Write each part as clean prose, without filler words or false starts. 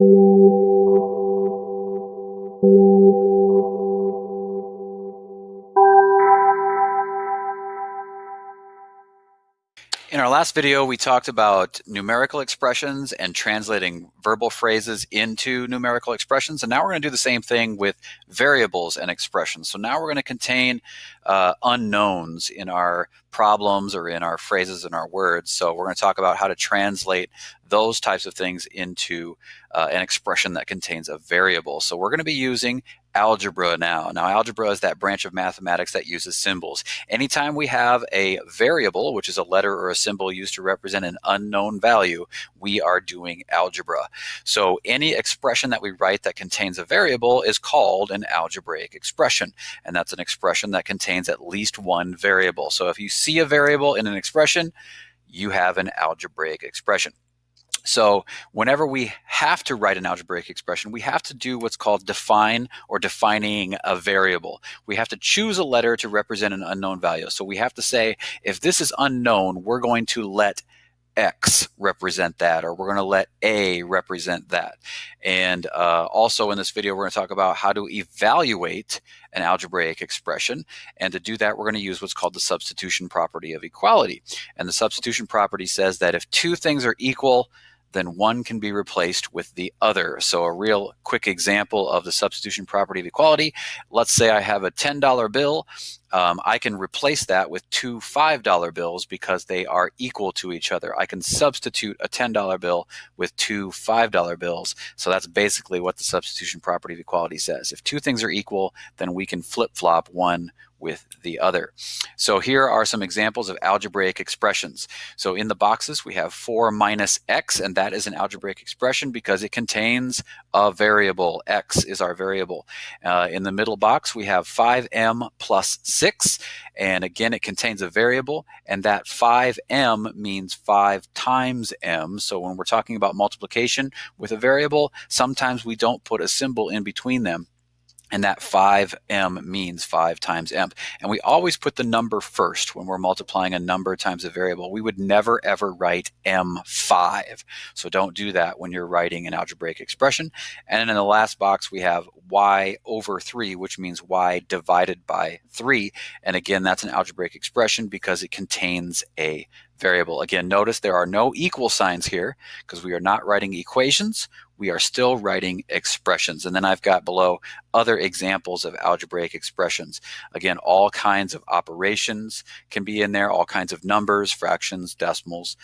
In our last video, we talked about numerical expressions and translating verbal phrases into numerical expressions. And now we're going to do the same thing with variables and expressions. So now we're going to contain unknowns in our problems or in our phrases and our words. So we're going to talk about how to translate those types of things into an expression that contains a variable. So we're going to be using algebra now. Now, algebra is that branch of mathematics that uses symbols. Anytime we have a variable, which is a letter or a symbol used to represent an unknown value, we are doing algebra. So any expression that we write that contains a variable is called an algebraic expression. And that's an expression that contains at least one variable. So if you see a variable in an expression, you have an algebraic expression. So whenever we have to write an algebraic expression, we have to do what's called define or defining a variable. We have to choose a letter to represent an unknown value. So we have to say, if this is unknown, we're going to let X represent that, or we're going to let A represent that. And also in this video, we're going to talk about how to evaluate an algebraic expression. And to do that, we're going to use what's called the substitution property of equality. And the substitution property says that if two things are equal, then one can be replaced with the other. So a real quick example of the substitution property of equality, let's say I have a $10 bill. I can replace that with two $5 bills because they are equal to each other. I can substitute a $10 bill with two $5 bills. So that's basically what the substitution property of equality says. If two things are equal, then we can flip-flop one with the other. So here are some examples of algebraic expressions. So in the boxes, we have 4 minus x, and that is an algebraic expression because it contains a variable. X is our variable. In the middle box, we have 5m plus 6, and again, it contains a variable, and that 5m means 5 times m. So when we're talking about multiplication with a variable, sometimes we don't put a symbol in between them. And that 5m means 5 times m. And we always put the number first when we're multiplying a number times a variable. We would never, ever write m5. So don't do that when you're writing an algebraic expression. And then in the last box, we have y over 3, which means y divided by 3. And again, that's an algebraic expression because it contains a variable. Again, notice there are no equal signs here because we are not writing equations. We are still writing expressions. And then I've got below other examples of algebraic expressions. Again, all kinds of operations can be in there, all kinds of numbers, fractions, decimals,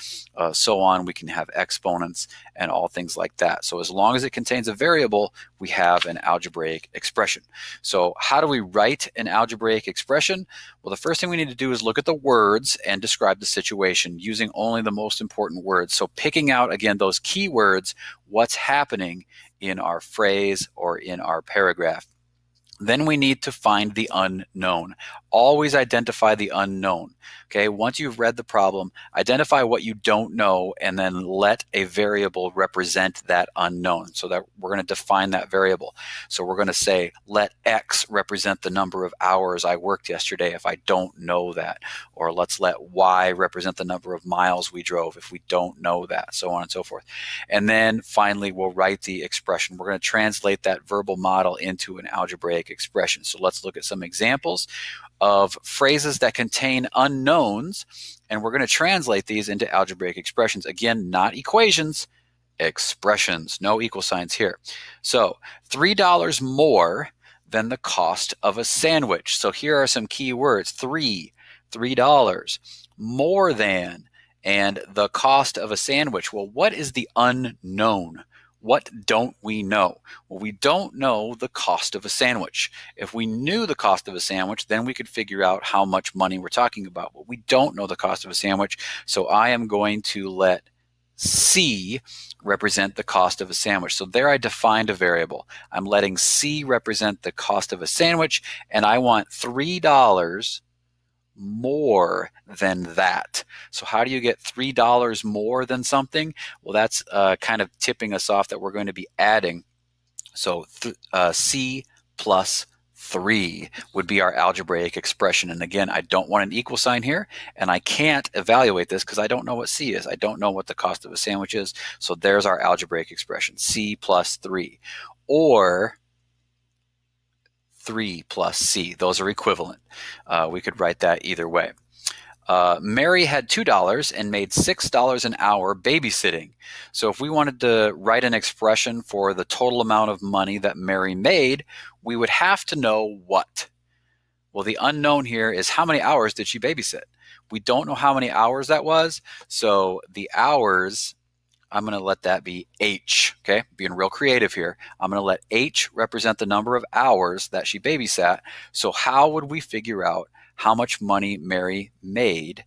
so on. We can have exponents and all things like that. So as long as it contains a variable, we have an algebraic expression. So how do we write an algebraic expression? Well, the first thing we need to do is look at the words and describe the situation using only the most important words. So picking out, again, those key words, what's happening in our phrase or in our paragraph. Then we need to find the unknown. Always identify the unknown. Okay, once you've read the problem, identify what you don't know and then let a variable represent that unknown so that we're going to define that variable. So we're going to say, let X represent the number of hours I worked yesterday if I don't know that. Or let's let Y represent the number of miles we drove if we don't know that, so on and so forth. And then finally, we'll write the expression. We're going to translate that verbal model into an algebraic expression. So let's look at some examples of phrases that contain unknowns, and we're going to translate these into algebraic expressions. Again, not equations, expressions. No equal signs here. So $3 more than the cost of a sandwich. So here are some key words. $3, more than, and the cost of a sandwich. Well, what is the unknown? What don't we know? Well, we don't know the cost of a sandwich. If we knew the cost of a sandwich, then we could figure out how much money we're talking about. But we don't know the cost of a sandwich, so I am going to let C represent the cost of a sandwich. So there I defined a variable. I'm letting C represent the cost of a sandwich, and I want $3 more than that. So how do you get $3 more than something? Well, that's kind of tipping us off that we're going to be adding. So C plus 3 would be our algebraic expression. And again, I don't want an equal sign here, and I can't evaluate this because I don't know what C is. I don't know what the cost of a sandwich is. So there's our algebraic expression, C plus 3, or 3 plus C. Those are equivalent. We could write that either way. Mary had $2 and made $6 an hour babysitting. So if we wanted to write an expression for the total amount of money that Mary made, we would have to know what? Well, the unknown here is how many hours did she babysit? We don't know how many hours that was, so the hours, I'm going to let that be H, okay? Being real creative here. I'm going to let H represent the number of hours that she babysat. So how would we figure out how much money Mary made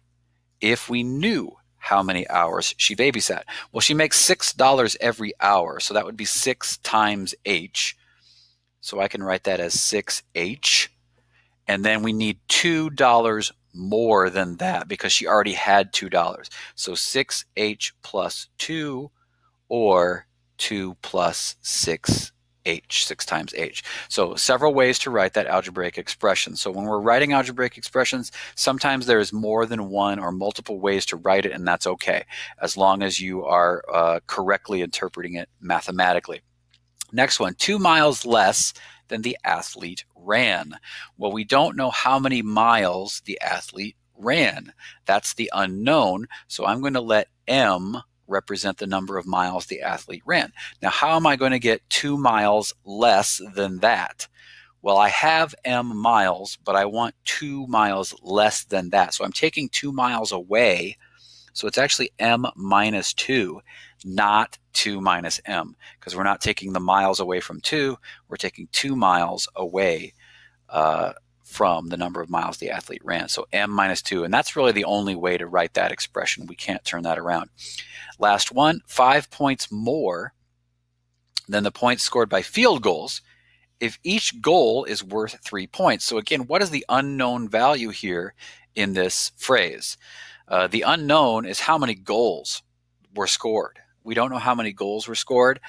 if we knew how many hours she babysat? Well, she makes $6 every hour, so that would be 6 times H. So I can write that as 6H. And then we need $2 more than that because she already had $2. So 6H plus 2, or 2 plus 6H, 6 times H. So several ways to write that algebraic expression. So when we're writing algebraic expressions, sometimes there is more than one or multiple ways to write it, and that's okay, as long as you are correctly interpreting it mathematically. Next one, 2 miles less than the athlete ran. Well, we don't know how many miles the athlete ran. That's the unknown. So I'm going to let M represent the number of miles the athlete ran. Now, how am I going to get 2 miles less than that? Well, I have M miles, but I want 2 miles less than that. So I'm taking 2 miles away. So it's actually M minus 2, not 2 minus M, because we're not taking the miles away from 2. We're taking 2 miles away from the number of miles the athlete ran. So M minus 2, and that's really the only way to write that expression. We can't turn that around. Last one, 5 points more than the points scored by field goals if each goal is worth 3 points. So again, what is the unknown value here in this phrase? The unknown is how many goals were scored. We don't know how many goals were scored.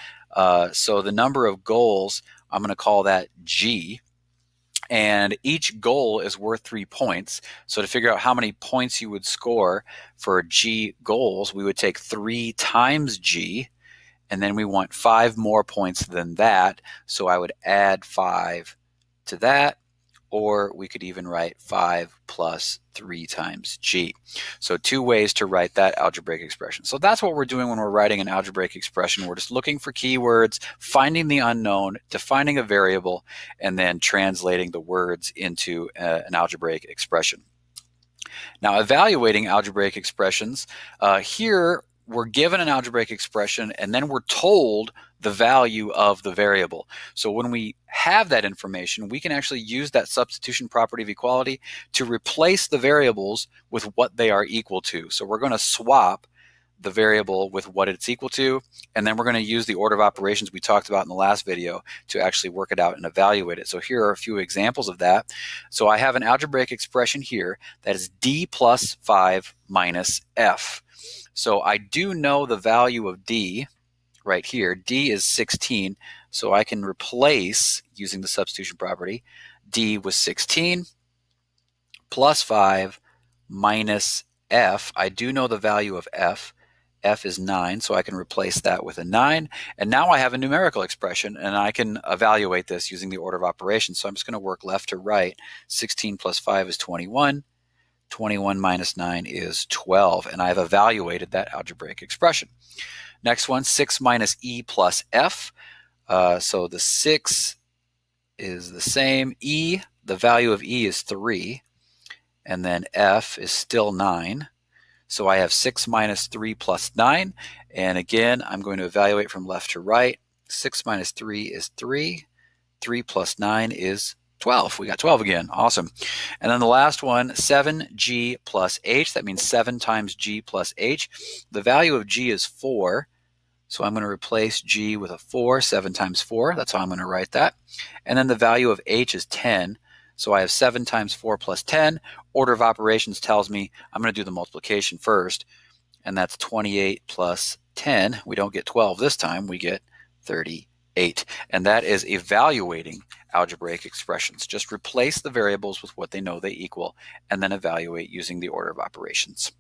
So the number of goals, I'm going to call that G. And each goal is worth 3 points. So to figure out how many points you would score for G goals, we would take 3 times G. And then we want 5 more points than that. So I would add 5 to that. Or we could even write 5 plus 3 times G. So 2 ways to write that algebraic expression. So that's what we're doing when we're writing an algebraic expression. We're just looking for keywords, finding the unknown, defining a variable, and then translating the words into an algebraic expression. Now, evaluating algebraic expressions, here we're given an algebraic expression and then we're told the value of the variable. So when we have that information, we can actually use that substitution property of equality to replace the variables with what they are equal to. So we're going to swap the variable with what it's equal to, and then we're going to use the order of operations we talked about in the last video to actually work it out and evaluate it. So here are a few examples of that. So I have an algebraic expression here that is D plus 5 minus F. So I do know the value of D right here. D is 16, so I can replace, using the substitution property, D with 16 plus 5 minus F. I do know the value of F. F is 9, so I can replace that with a 9. And now I have a numerical expression, and I can evaluate this using the order of operations. So I'm just going to work left to right. 16 plus 5 is 21. 21 minus 9 is 12, and I've evaluated that algebraic expression. Next one, 6 minus E plus F. So the 6 is the same. E, the value of E is 3, and then F is still 9. So I have 6 minus 3 plus 9, and again, I'm going to evaluate from left to right. 6 minus 3 is 3. 3 plus 9 is 12. We got 12 again. Awesome. And then the last one, 7G plus H. That means 7 times G plus H. The value of G is 4. So I'm going to replace G with a 4. 7 times 4. That's how I'm going to write that. And then the value of H is 10. So I have 7 times 4 plus 10. Order of operations tells me I'm going to do the multiplication first. And that's 28 plus 10. We don't get 12 this time. We get 38. And that is evaluating algebraic expressions. Just replace the variables with what they know they equal, and then evaluate using the order of operations.